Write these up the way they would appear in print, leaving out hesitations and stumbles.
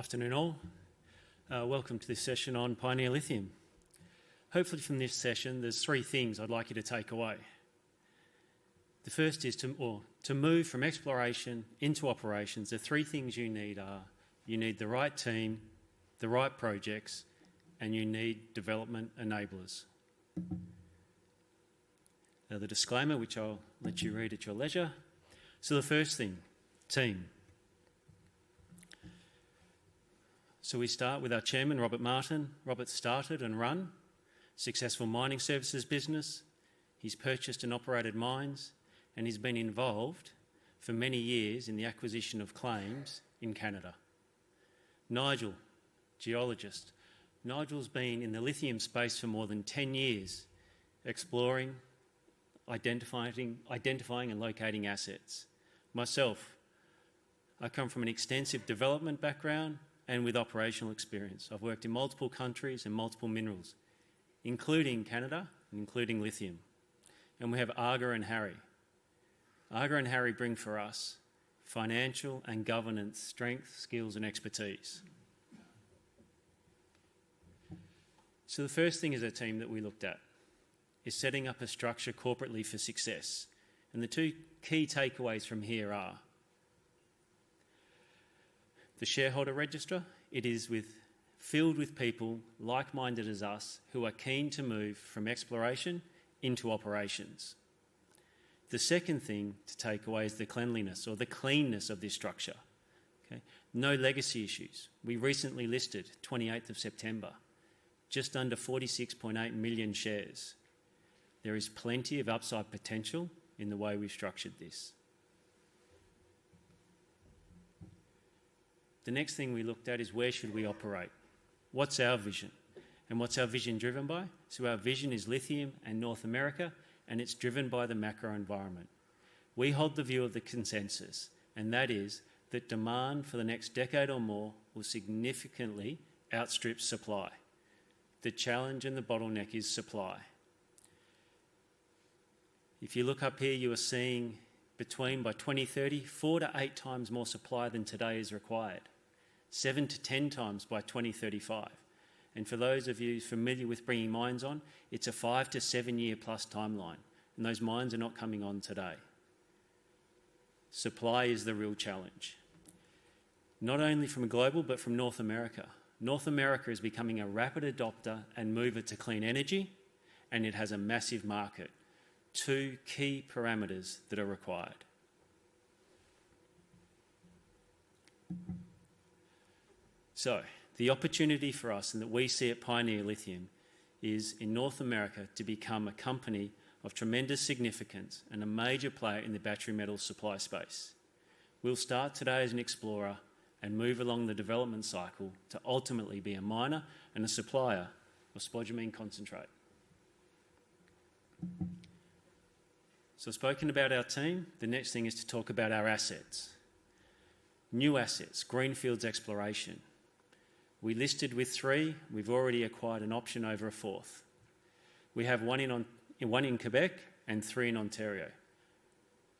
Afternoon all. Welcome to this session on Pioneer Lithium. Hopefully from this session there's three things I'd like you to take away. The first is to move from exploration into operations. The three things you need are you need the right team, the right projects, and you need development enablers. Now the disclaimer, which I'll let you read at your leisure. So the first thing, team. So we start with our chairman, Robert Martin. Robert started and run a successful mining services business. He's purchased and operated mines, and he's been involved for many years in the acquisition of claims in Canada. Nigel, geologist. Nigel's been in the lithium space for more than 10 years, exploring, identifying and locating assets. Myself, I come from an extensive development background and with operational experience. I've worked in multiple countries and multiple minerals, including Canada and including lithium. And we have Arga and Harry. Arga and Harry bring for us financial and governance strength, skills and expertise. So the first thing as a team that we looked at is setting up a structure corporately for success. And the two key takeaways from here are the shareholder register. It is filled with people like-minded as us who are keen to move from exploration into operations. The second thing to take away is the cleanliness or the cleanness of this structure. Okay? No legacy issues. We recently listed 28th of September, just under 46.8 million shares. There is plenty of upside potential in the way we've structured this. The next thing we looked at is where should we operate? What's our vision? And what's our vision driven by? So our vision is lithium and North America, and it's driven by the macro environment. We hold the view of the consensus, and that is that demand for the next decade or more will significantly outstrip supply. The challenge and the bottleneck is supply. If you look up here, you are seeing by 2030, 4 to 8 times more supply than today is required, 7 to 10 times by 2035. And for those of you familiar with bringing mines on, it's a 5 to 7 year plus timeline, and those mines are not coming on today. Supply is the real challenge, not only from global, but from North America. North America is becoming a rapid adopter and mover to clean energy, and it has a massive market. Two key parameters that are required. So, the opportunity for us and that we see at Pioneer Lithium is in North America to become a company of tremendous significance and a major player in the battery metal supply space. We'll start today as an explorer and move along the development cycle to ultimately be a miner and a supplier of spodumene concentrate. So I've spoken about our team. The next thing is to talk about our assets. New assets, greenfields exploration. We listed with 3. We've already acquired an option over a 4th. We have one in Quebec and 3 in Ontario.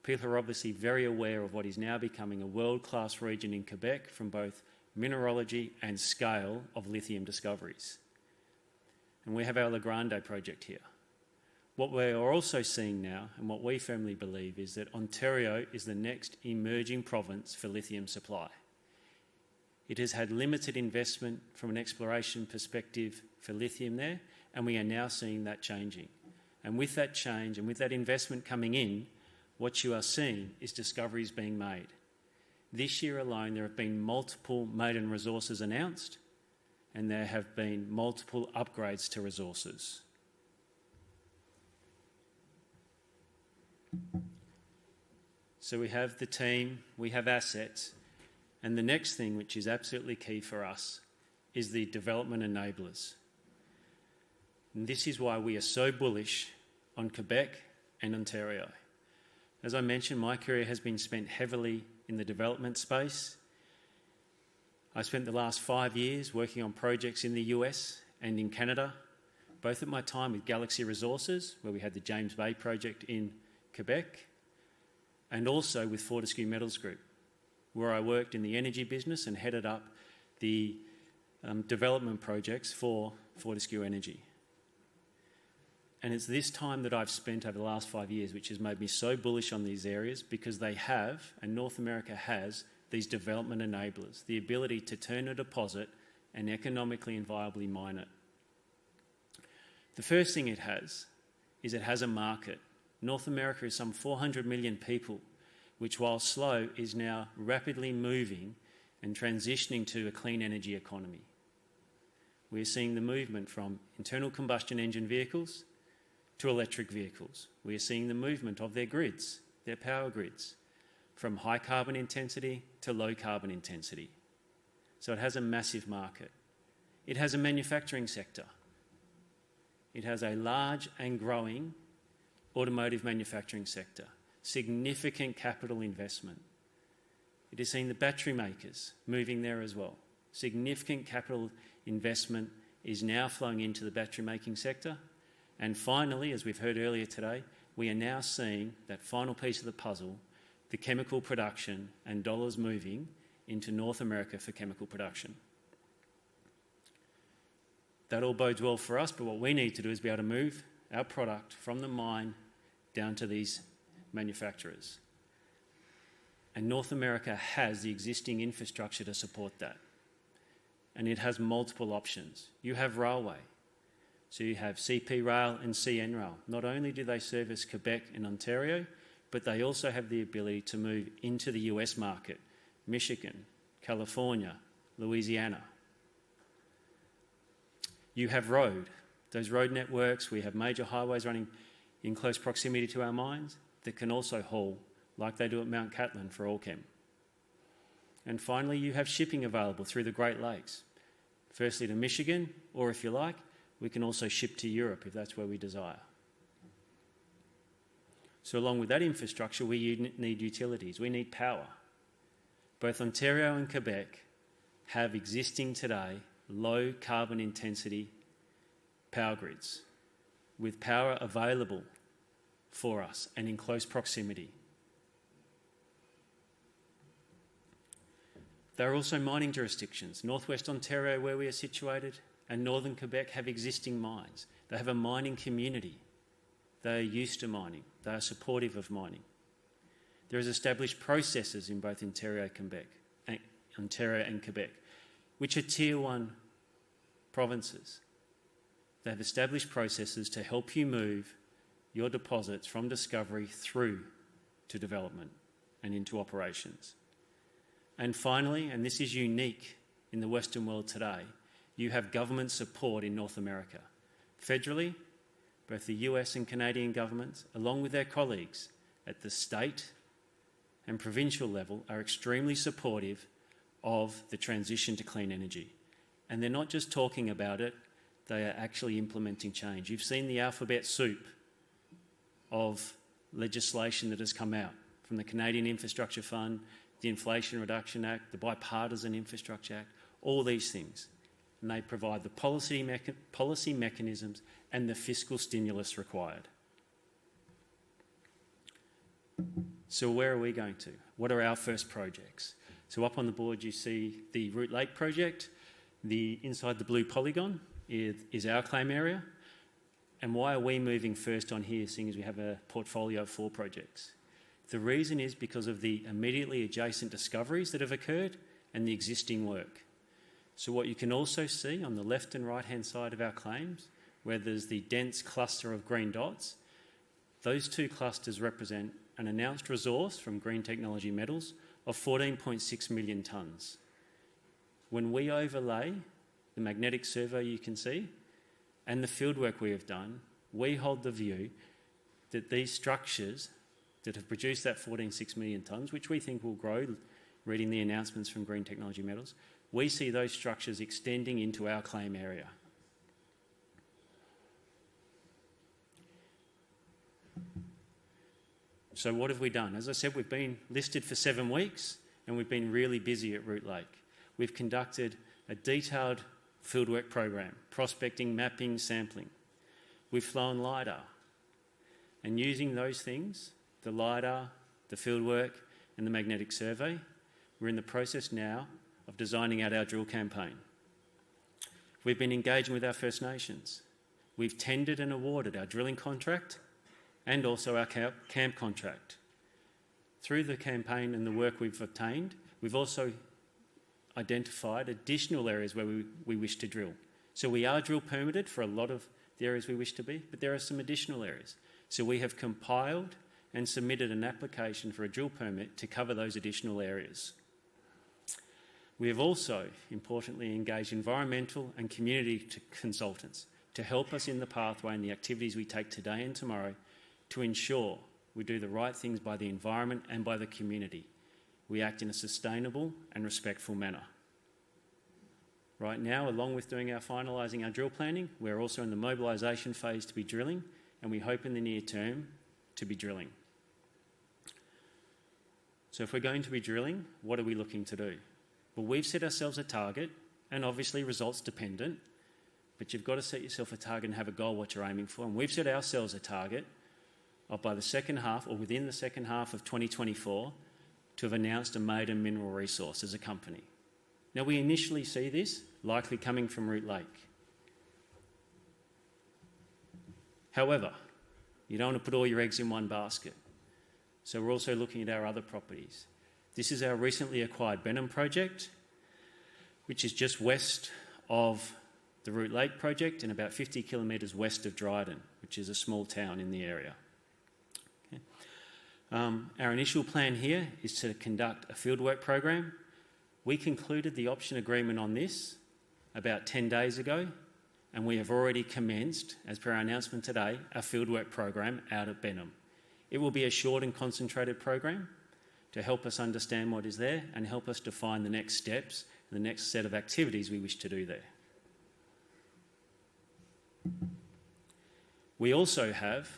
People are obviously very aware of what is now becoming a world-class region in Quebec from both mineralogy and scale of lithium discoveries. And we have our La Grande project here. What we are also seeing now, and what we firmly believe, is that Ontario is the next emerging province for lithium supply. It has had limited investment from an exploration perspective for lithium there, and we are now seeing that changing. And with that change and with that investment coming in, what you are seeing is discoveries being made. This year alone, there have been multiple maiden resources announced, and there have been multiple upgrades to resources. So we have the team, we have assets, and the next thing, which is absolutely key for us, is the development enablers. And this is why we are so bullish on Quebec and Ontario. As I mentioned, my career has been spent heavily in the development space. I spent the last 5 years working on projects in the US and in Canada, both at my time with Galaxy Resources, where we had the James Bay project in Quebec, and also with Fortescue Metals Group, where I worked in the energy business and headed up the development projects for Fortescue Energy. And it's this time that I've spent over the last 5 years which has made me so bullish on these areas, because they have, and North America has, these development enablers, the ability to turn a deposit and economically and viably mine it. The first thing it has is it has a market. North America is some 400 million people, which, while slow, is now rapidly moving and transitioning to a clean energy economy. We're seeing the movement from internal combustion engine vehicles to electric vehicles. We are seeing the movement of their grids, their power grids, from high carbon intensity to low carbon intensity. So it has a massive market. It has a manufacturing sector. It has a large and growing automotive manufacturing sector, significant capital investment. It has seen the battery makers moving there as well. Significant capital investment is now flowing into the battery making sector. And finally, as we've heard earlier today, we are now seeing that final piece of the puzzle, the chemical production and dollars moving into North America for chemical production. That all bodes well for us, but what we need to do is be able to move our product from the mine down to these manufacturers. And North America has the existing infrastructure to support that. And it has multiple options. You have railway. So you have CP Rail and CN Rail. Not only do they service Quebec and Ontario, but they also have the ability to move into the US market, Michigan, California, Louisiana. You have road. Those road networks, we have major highways running in close proximity to our mines that can also haul, like they do at Mount Cattlin for Allchem. And finally, you have shipping available through the Great Lakes. Firstly to Michigan, or if you like, we can also ship to Europe if that's where we desire. So along with that infrastructure, we need utilities, we need power. Both Ontario and Quebec have existing today low carbon intensity power grids with power available for us and in close proximity. There are also mining jurisdictions. Northwest Ontario, where we are situated, and northern Quebec have existing mines. They have a mining community. They are used to mining. They are supportive of mining. There is established processes in both Ontario and Quebec, which are Tier 1 provinces. They have established processes to help you move your deposits from discovery through to development and into operations. And finally, and this is unique in the Western world today, you have government support in North America. Federally, both the US and Canadian governments, along with their colleagues at the state and provincial level, are extremely supportive of the transition to clean energy. And they're not just talking about it, they are actually implementing change. You've seen the alphabet soup of legislation that has come out from the Canadian Infrastructure Fund, the Inflation Reduction Act, the Bipartisan Infrastructure Act, all these things. And they provide the policy mechanisms and the fiscal stimulus required. So where are we going to? What are our first projects? So up on the board you see the Root Lake project. Inside the blue polygon is our claim area. And why are we moving first on here, seeing as we have a portfolio of 4 projects? The reason is because of the immediately adjacent discoveries that have occurred and the existing work. So what you can also see on the left and right-hand side of our claims, where there's the dense cluster of green dots, those 2 clusters represent an announced resource from Green Technology Metals of 14.6 million tonnes. When we overlay the magnetic survey you can see and the fieldwork we have done, we hold the view that these structures that have produced that 14.6 million tonnes, which we think will grow, reading the announcements from Green Technology Metals, we see those structures extending into our claim area. So what have we done? As I said, we've been listed for 7 weeks and we've been really busy at Root Lake. We've conducted a detailed fieldwork program, prospecting, mapping, sampling. We've flown LiDAR. And using those things, the LiDAR, the fieldwork and the magnetic survey, we're in the process now of designing out our drill campaign. We've been engaging with our First Nations. We've tendered and awarded our drilling contract and also our camp contract. Through the campaign and the work we've obtained, we've also identified additional areas where we wish to drill. So we are drill permitted for a lot of the areas we wish to be, but there are some additional areas. So we have compiled and submitted an application for a drill permit to cover those additional areas. We have also, importantly, engaged environmental and community consultants to help us in the pathway and the activities we take today and tomorrow to ensure we do the right things by the environment and by the community. We act in a sustainable and respectful manner. Right now, along with finalising our drill planning, we're also in the mobilisation phase to be drilling, and we hope in the near term to be drilling. So if we're going to be drilling, what are we looking to do? Well, we've set ourselves a target, and obviously results dependent, but you've got to set yourself a target and have a goal what you're aiming for. And we've set ourselves a target of by the second half or within the second half of 2024 to have announced a maiden mineral resource as a company. Now, we initially see this likely coming from Root Lake. However, you don't want to put all your eggs in one basket. So we're also looking at our other properties. This is our recently acquired Benham project, which is just west of the Root Lake project and about 50 kilometres west of Dryden, which is a small town in the area. Okay. Our initial plan here is to conduct a fieldwork program. We concluded the option agreement on this about 10 days ago, and we have already commenced, as per our announcement today, a fieldwork program out at Benham. It will be a short and concentrated program to help us understand what is there and help us define the next steps and the next set of activities we wish to do there. We also have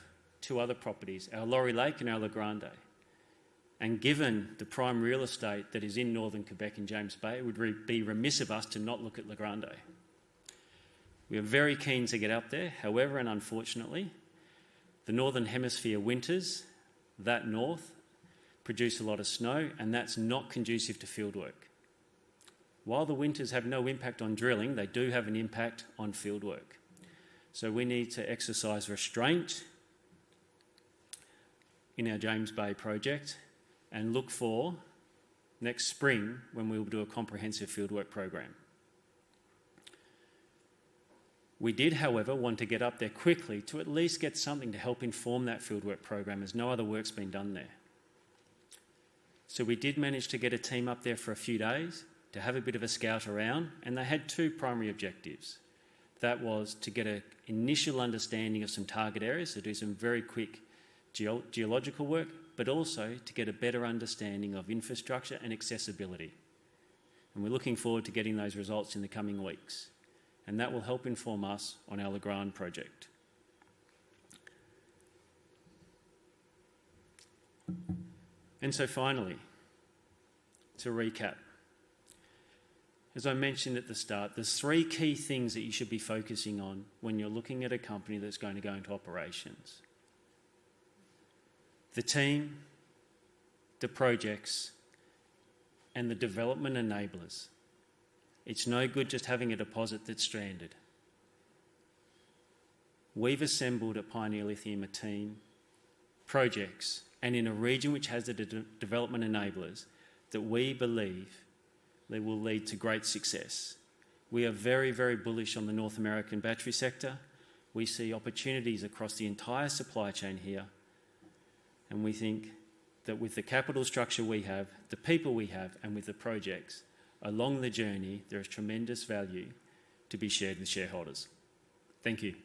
two other properties, our Laurie Lake and our La Grande. And given the prime real estate that is in northern Quebec and James Bay, it would be remiss of us to not look at La Grande. We are very keen to get up there. However, and unfortunately, the northern hemisphere winters, that north, produce a lot of snow, and that's not conducive to fieldwork. While the winters have no impact on drilling, they do have an impact on fieldwork. So we need to exercise restraint in our James Bay project and look for next spring when we will do a comprehensive fieldwork program. We did, however, want to get up there quickly to at least get something to help inform that fieldwork program, as no other work's been done there. So we did manage to get a team up there for a few days to have a bit of a scout around, and they had two primary objectives. That was to get an initial understanding of some target areas, to do some very quick geological work, but also to get a better understanding of infrastructure and accessibility. And we're looking forward to getting those results in the coming weeks. And that will help inform us on our La Grande project. And so finally, to recap, as I mentioned at the start, there's three key things that you should be focusing on when you're looking at a company that's going to go into operations. The team, the projects, and the development enablers. It's no good just having a deposit that's stranded. We've assembled at Pioneer Lithium a team, projects, and in a region which has the development enablers that we believe they will lead to great success. We are very, very bullish on the North American battery sector. We see opportunities across the entire supply chain here. And we think that with the capital structure we have, the people we have, and with the projects, along the journey, there is tremendous value to be shared with shareholders. Thank you.